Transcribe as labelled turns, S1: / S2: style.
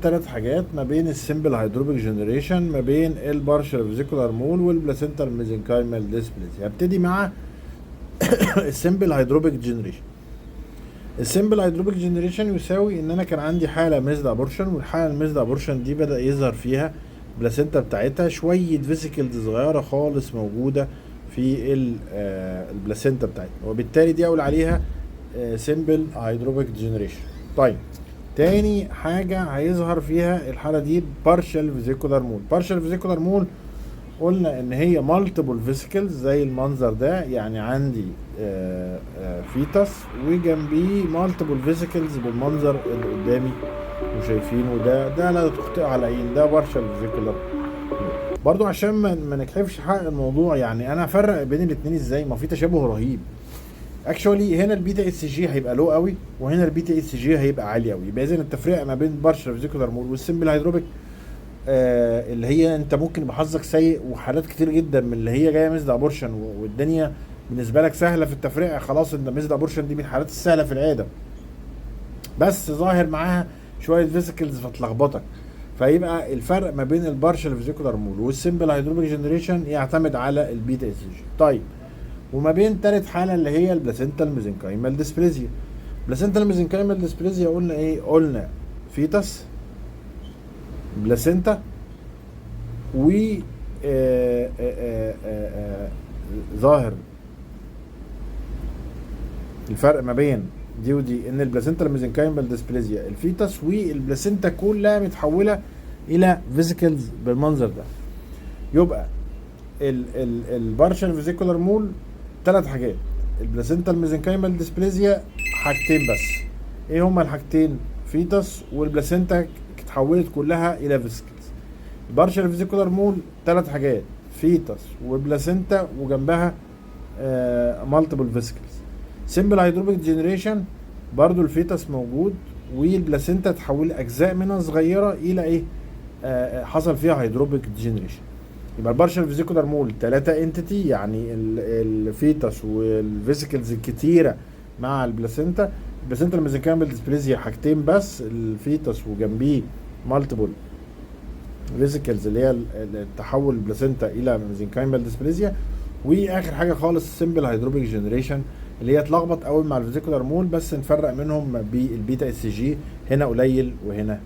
S1: ثلاث حاجات ما بين السمبل هيدروبيك جنريشن، ما بين البارشال فيزيكولار مول والبلاسنتال ميزنكايمال ديسبليسيا. هبتدي مع السمبل هيدروبيك جنريشن. السمبل هيدروبيك جنريشن يساوي ان انا كان عندي حاله ميزد ابورشن، والحاله الميزد ابورشن دي بدا يظهر فيها البلاسنتا بتاعتها شويه فيسيكلز صغيره خالص موجوده في البلاسنتا بتاعتها، وبالتالي دي اقول عليها سمبل هيدروبيك جنريشن. طيب تاني حاجة هيظهر فيها الحالة دي partial vesicular mole. partial vesicular mole قلنا ان هي multiple vesicles زي المنظر ده، يعني عندي فيتس وجنبيه multiple vesicles بالمنظر اللي قدامي وشايفينه ده لا تخطئ على عين، ده partial vesicular mole. برضو عشان ما نكحفش حق الموضوع، يعني انا افرق بين الاتنين ازاي؟ ما في تشابه رهيب. اكشولي هنا البيتا اس جي هيبقى لو قوي، وهنا البيتا اس جي هيبقى عالي قوي. يبقى اذا التفرقه ما بين بارشل فيزيكولار مول والسمبل هيدروبيك اللي هي انت ممكن بحظك سيء وحالات كتير جدا من اللي هي جايه ميزد ابورشن والدنيا بالنسبه لك سهله في التفرقه، خلاص انت ميزد ابورشن دي من الحالات السهله في العياده، بس ظاهر معاها شويه فيزيكلز فتلخبطك. فيبقى الفرق ما بين البارشل فيزيكولار مول والسمبل هيدروبيك جنريشن يعتمد على البيتا اس جي. طيب وما بين تالت حاله اللي هي البلاسنتال ميزنكايمال ديسبليزيا. بلاسنتال ميزنكايمال ديسبليزيا قلنا ايه؟ قلنا فيتس، بلاسنتا، و ظاهر الفرق ما بين دي ودي ان البلاسنتال ميزنكايمال ديسبليزيا الفيتس والبلاسنتا كلها متحوله الى فيزيكلز بالمنظر ده. يبقى البارشال فيزيكولار مول ثلاث حاجات، البلاسنتال ميزنكايمال ديسبليزيا حاجتين بس. ايه هما الحاجتين؟ فيتس والبلاسنتا اتحولت كلها الى فيسكلز. البارشال فيزيكولار مول ثلاث حاجات، فيتس وبلاسنتا وجنبها مالتيبل فيسكلز. سمبل هيدروبيك جنريشن برضو الفيتس موجود والبلاسنتا اتحول اجزاء منها صغيره الى ايه؟ حصل فيها هيدروبيك جنريشن. يبقى البارشال فيزيكولار مول 3 انتيتي، يعني الفيتس والفيسيكلز الكتيره مع البلاسنتا. البلاسنتا الميزنكايمال ديسبليزيا حاجتين بس، الفيتس وجنبيه مالتيبل فيسيكلز اللي هي التحول البلاسنتا الى ميزنكايمال ديسبليزيا. واخر حاجه خالص السمبل هيدروبيك جنريشن اللي هي اتلخبط قوي مع الفيزيكولار مول، بس نفرق منهم بالبيتا اس جي، هنا قليل وهنا